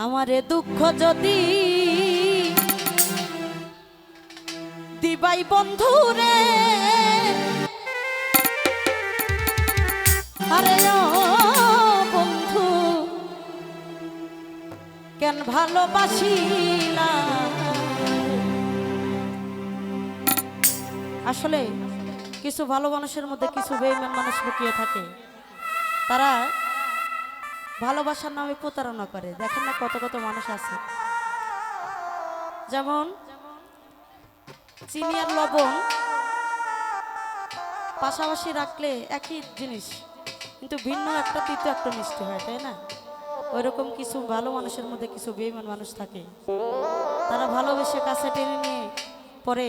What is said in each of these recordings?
আমারে দুঃখ যদি দিবাই বন্ধুরে, আরে ও বন্ধু কেন ভালোবাসিলা। আসলে কিছু ভালো মানুষের মধ্যে কিছু বেঈমান মানুষ লুকিয়ে থাকে। তারা ভালোবাসার নামে প্রতারণা করে। দেখেন না কত কত মানুষ আছে, যেমন চিনি আর লবণ পাশাপাশি রাখলে একই জিনিস, কিন্তু ভিন্ন একটা তিতো একটা মিষ্টি হয়, তাই না? ওইরকম কিছু ভালো মানুষের মধ্যে কিছু বেঈমান মানুষ থাকে। তারা ভালোবেসে কাছে টেনে নিয়ে পরে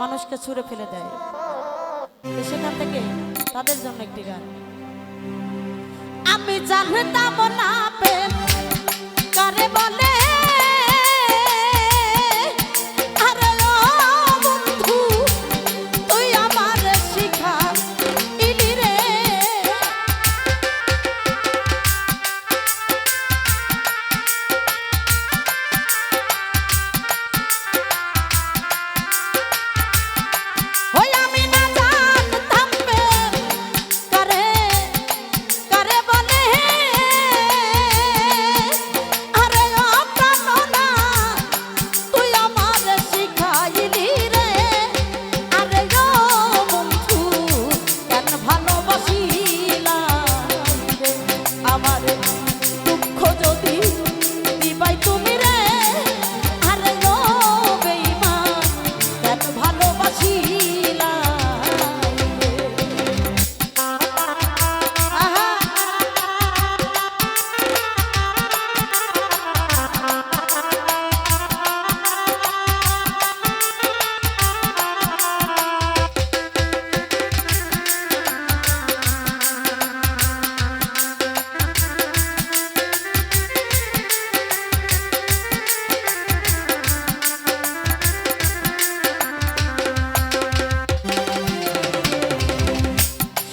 মানুষকে ছুঁড়ে ফেলে দেয়। সেখান থেকে তাদের জন্য একটি গান। আমি জানতাম না প্রেম কারে বলে, আরে ও বন্ধু তুই আমার শিখাইলি রে। ওই আমি না জানতাম প্রেম কারে কারে বলে, আরে ও প্রাণনা তুই আমার শিখাইলি রে। আরে ও বন্ধু কেন ভালোবাসিলা রে, আমার দুঃখ যদি দিবাই তুমি রে। আরে ও বেঈমান কেন ভালোবাসিলা রে। আহা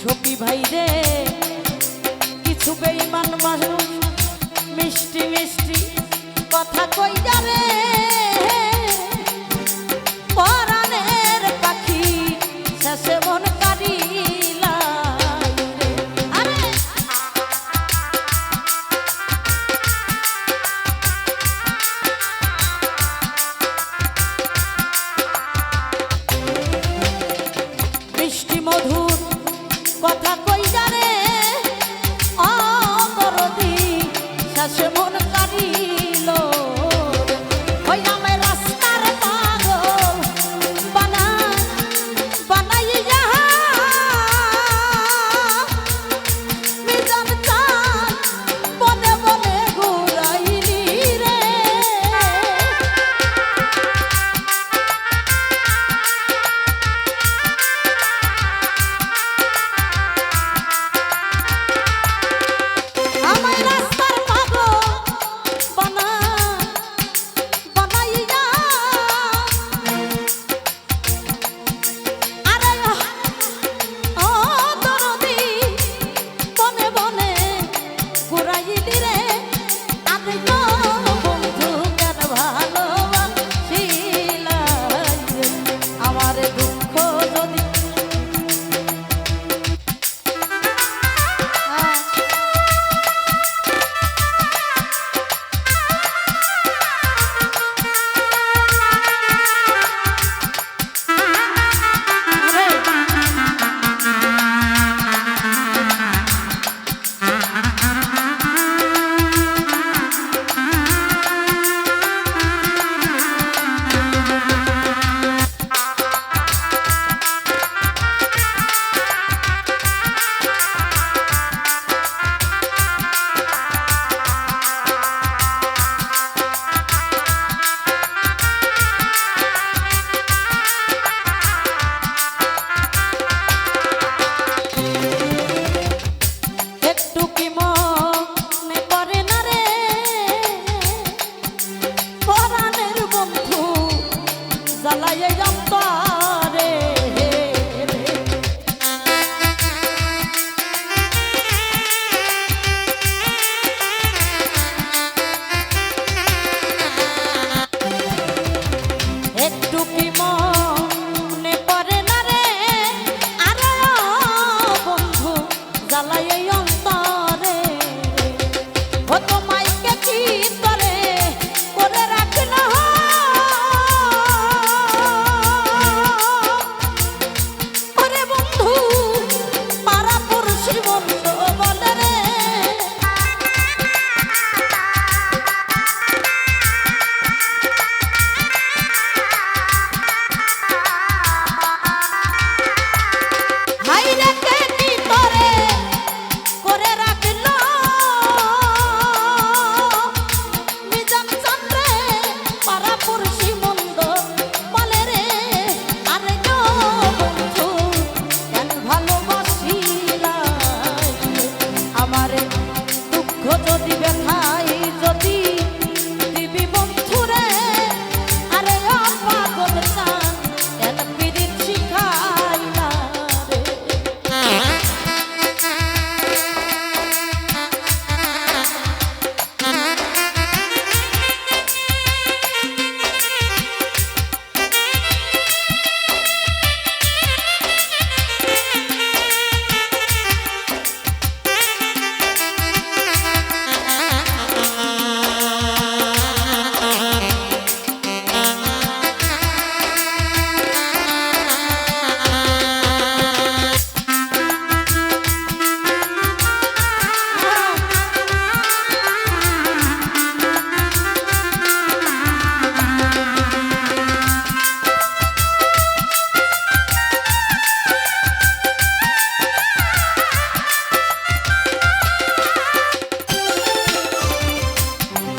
সখী ভাই রে, কিছু বেঈমান মানুষ মিষ্টি মিষ্টি কথা কইয়া রে, পরাণের পাখি শেষে মন কারিলা রে। আরে মিষ্টি মধুর কথা কইয়া রে অদরদি শেষে মন কারিল। ওই আমায় রাস্তার পাগল বানাইয়া মিজান চাঁদ বনে বনে ঘুরাইলি রে। আমায় রাস্তার পাগল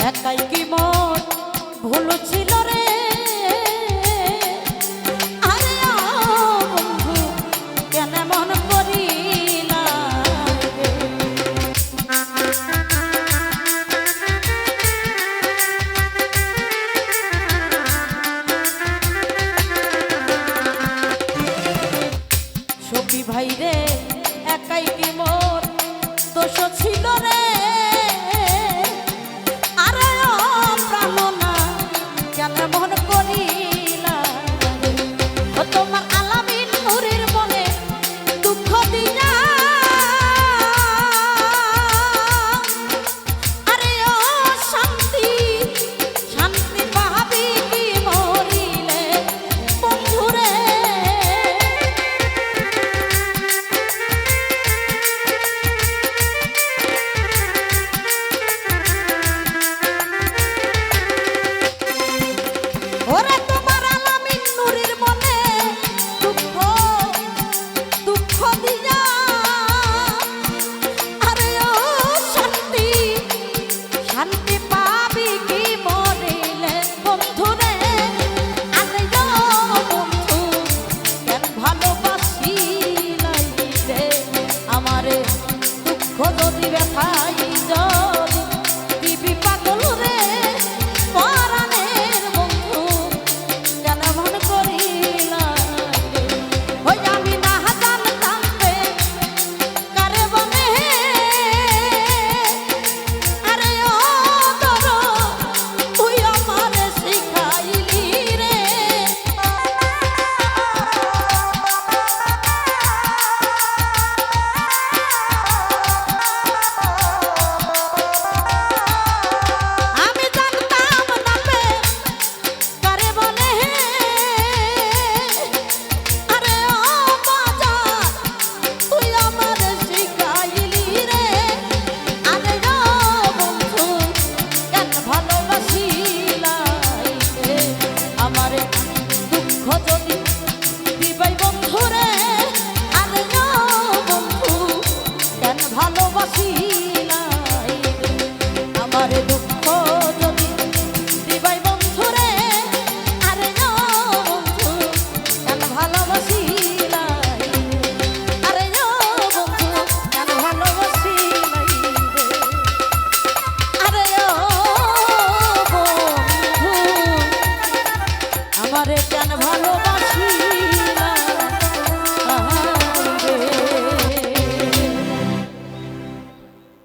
একাই কি মন ভুল ছিল রে